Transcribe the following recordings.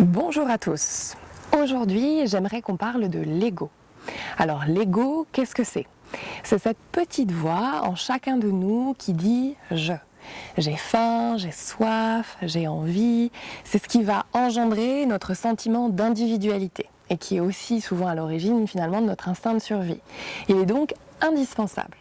Bonjour à tous. Aujourd'hui, j'aimerais qu'on parle de l'ego. Alors l'ego, qu'est-ce que c'est? C'est cette petite voix en chacun de nous qui dit « je ». J'ai faim, j'ai soif, j'ai envie. C'est ce qui va engendrer notre sentiment d'individualité et qui est aussi souvent à l'origine finalement de notre instinct de survie. Il est donc indispensable.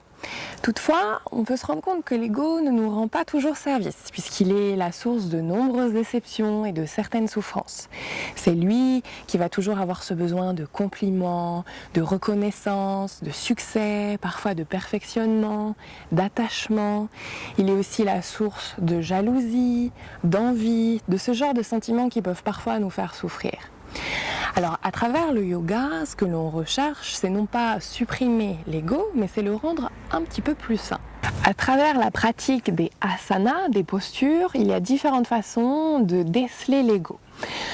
Toutefois, on peut se rendre compte que l'ego ne nous rend pas toujours service, puisqu'il est la source de nombreuses déceptions et de certaines souffrances. C'est lui qui va toujours avoir ce besoin de compliments, de reconnaissance, de succès, parfois de perfectionnement, d'attachement. Il est aussi la source de jalousie, d'envie, de ce genre de sentiments qui peuvent parfois nous faire souffrir. Alors, à travers le yoga, ce que l'on recherche, c'est non pas supprimer l'ego, mais c'est le rendre un petit peu plus sain. À travers la pratique des asanas, des postures, il y a différentes façons de déceler l'ego.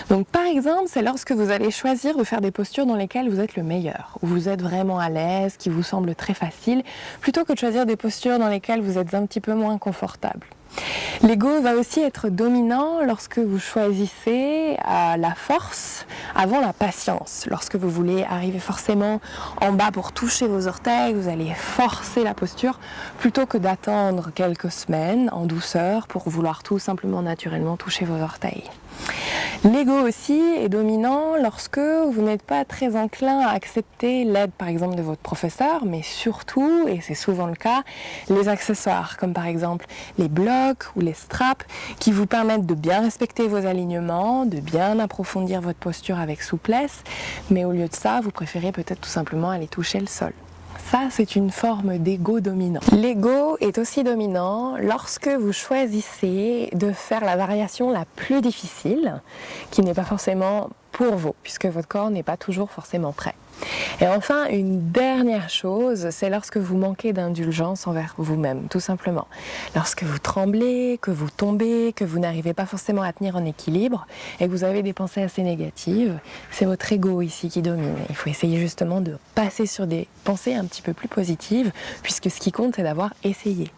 Donc par exemple, c'est lorsque vous allez choisir de faire des postures dans lesquelles vous êtes le meilleur, où vous êtes vraiment à l'aise, qui vous semblent très faciles, plutôt que de choisir des postures dans lesquelles vous êtes un petit peu moins confortable. L'ego va aussi être dominant lorsque vous choisissez la force avant la patience. Lorsque vous voulez arriver forcément en bas pour toucher vos orteils, vous allez forcer la posture plutôt que d'attendre quelques semaines en douceur pour vouloir tout simplement naturellement toucher vos orteils. L'ego aussi est dominant lorsque vous n'êtes pas très enclin à accepter l'aide par exemple de votre professeur, mais surtout, et c'est souvent le cas, les accessoires comme par exemple les blocs ou les straps qui vous permettent de bien respecter vos alignements, de bien approfondir votre posture avec souplesse, mais au lieu de ça, vous préférez peut-être tout simplement aller toucher le sol. Ça, c'est une forme d'ego dominant. L'ego est aussi dominant lorsque vous choisissez de faire la variation la plus difficile, qui n'est pas forcément pour vous, puisque votre corps n'est pas toujours forcément prêt. Et enfin, une dernière chose, c'est lorsque vous manquez d'indulgence envers vous-même, tout simplement. Lorsque vous tremblez, que vous tombez, que vous n'arrivez pas forcément à tenir en équilibre et que vous avez des pensées assez négatives, c'est votre ego ici qui domine. Il faut essayer justement de passer sur des pensées un petit peu plus positives, puisque ce qui compte, c'est d'avoir essayé.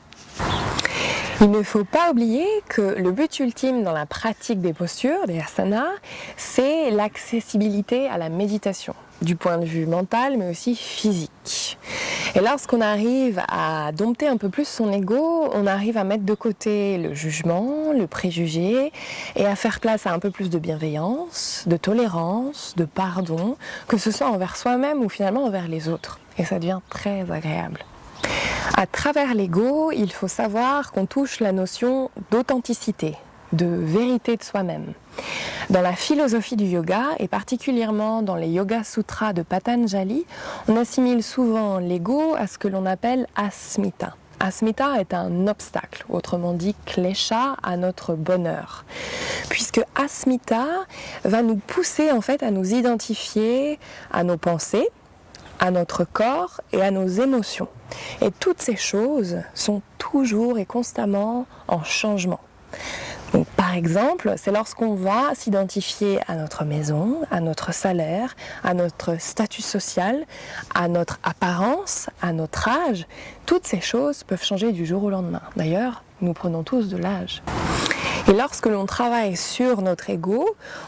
Il ne faut pas oublier que le but ultime dans la pratique des postures, des asanas, c'est l'accessibilité à la méditation, du point de vue mental mais aussi physique. Et lorsqu'on arrive à dompter un peu plus son ego, on arrive à mettre de côté le jugement, le préjugé et à faire place à un peu plus de bienveillance, de tolérance, de pardon, que ce soit envers soi-même ou finalement envers les autres. Et ça devient très agréable. À travers l'ego, il faut savoir qu'on touche la notion d'authenticité, de vérité de soi-même. Dans la philosophie du yoga, et particulièrement dans les Yoga Sutras de Patanjali, on assimile souvent l'ego à ce que l'on appelle asmita. Asmita est un obstacle, autrement dit klesha, à notre bonheur. Puisque asmita va nous pousser en fait à nous identifier à nos pensées, à notre corps et à nos émotions. Et toutes ces choses sont toujours et constamment en changement. Donc, par exemple, c'est lorsqu'on va s'identifier à notre maison, à notre salaire, à notre statut social, à notre apparence, à notre âge. Toutes ces choses peuvent changer du jour au lendemain. D'ailleurs, nous prenons tous de l'âge. Et lorsque l'on travaille sur notre ego,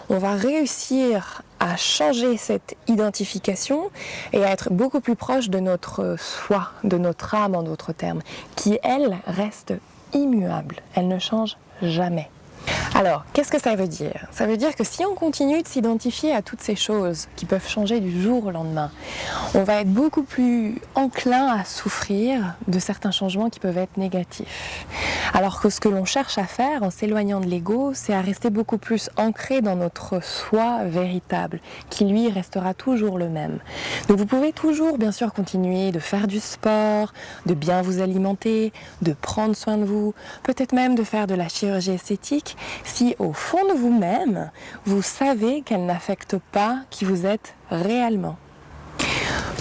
on va réussir à changer cette identification et à être beaucoup plus proche de notre soi, de notre âme en d'autres termes, qui elle reste immuable, elle ne change jamais. Alors, qu'est-ce que ça veut dire? Ça veut dire que si on continue de s'identifier à toutes ces choses qui peuvent changer du jour au lendemain, on va être beaucoup plus enclin à souffrir de certains changements qui peuvent être négatifs. Alors que ce que l'on cherche à faire en s'éloignant de l'ego, c'est à rester beaucoup plus ancré dans notre soi véritable, qui lui restera toujours le même. Donc vous pouvez toujours bien sûr continuer de faire du sport, de bien vous alimenter, de prendre soin de vous, peut-être même de faire de la chirurgie esthétique, si au fond de vous-même, vous savez qu'elle n'affecte pas qui vous êtes réellement.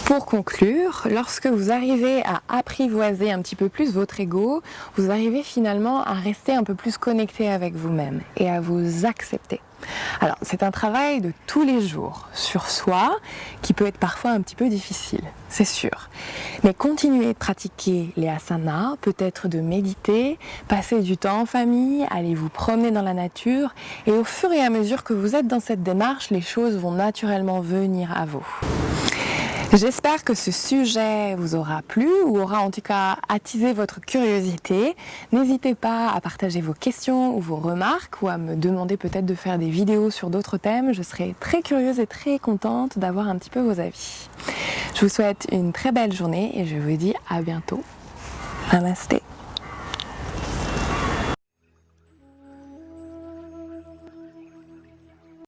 Pour conclure, lorsque vous arrivez à apprivoiser un petit peu plus votre ego, vous arrivez finalement à rester un peu plus connecté avec vous-même et à vous accepter. Alors, c'est un travail de tous les jours sur soi qui peut être parfois un petit peu difficile, c'est sûr. Mais continuez de pratiquer les asanas, peut-être de méditer, passer du temps en famille, aller vous promener dans la nature et au fur et à mesure que vous êtes dans cette démarche, les choses vont naturellement venir à vous. J'espère que ce sujet vous aura plu ou aura en tout cas attisé votre curiosité. N'hésitez pas à partager vos questions ou vos remarques ou à me demander peut-être de faire des vidéos sur d'autres thèmes. Je serai très curieuse et très contente d'avoir un petit peu vos avis. Je vous souhaite une très belle journée et je vous dis à bientôt. Namasté.